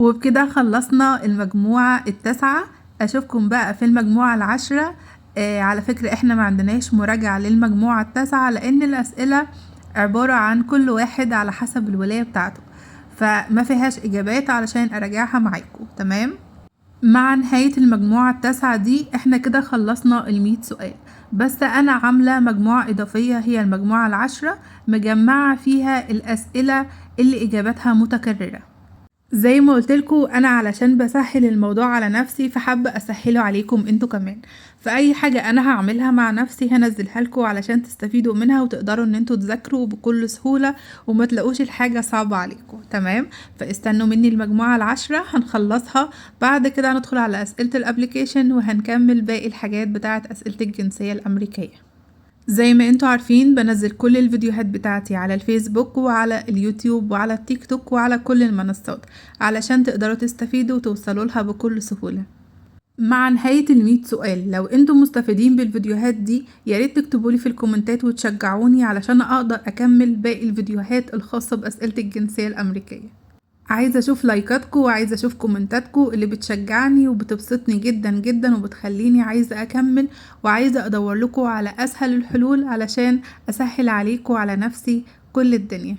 وبكده خلصنا المجموعة التاسعة. اشوفكم بقى في المجموعة العاشرة. على فكرة احنا ما عندناش مراجعة للمجموعة التاسعة، لان الاسئلة عبارة عن كل واحد على حسب الولاية بتاعته، فما فيهاش اجابات علشان اراجعها معاكم. تمام. مع نهاية المجموعة التاسعة دي احنا كده خلصنا 100 سؤال، بس انا عاملة مجموعة اضافية هي المجموعة العاشرة، مجمعة فيها الاسئلة اللي اجاباتها متكررة. زي ما قلتلكوا انا علشان بسهل الموضوع على نفسي فحابة اسهله عليكم انتوا كمان، فاي حاجة انا هعملها مع نفسي هنزلها لكم علشان تستفيدوا منها وتقدروا ان انتوا تذاكروا بكل سهولة وما تلاقوش الحاجة صعبة عليكم. تمام. فاستنوا مني المجموعة العاشرة هنخلصها، بعد كده هندخل على اسئلة الابليكيشن وهنكمل باقي الحاجات بتاعة اسئلة الجنسية الامريكية. زي ما انتوا عارفين بنزل كل الفيديوهات بتاعتي على الفيسبوك وعلى اليوتيوب وعلى التيك توك وعلى كل المنصات علشان تقدروا تستفيدوا وتوصلوا لها بكل سهولة. مع نهاية 100 سؤال لو انتم مستفيدين بالفيديوهات دي ياريت تكتبولي في الكومنتات وتشجعوني علشان اقدر اكمل باقي الفيديوهات الخاصة باسئلة الجنسية الامريكية. عايزة اشوف لايكاتكم وعايزة اشوف كومنتاتكم اللي بتشجعني وبتبسطني جدا جدا وبتخليني عايزة اكمل، وعايزة ادور لكم على اسهل الحلول علشان اسهل عليكم وعلى نفسي كل الدنيا.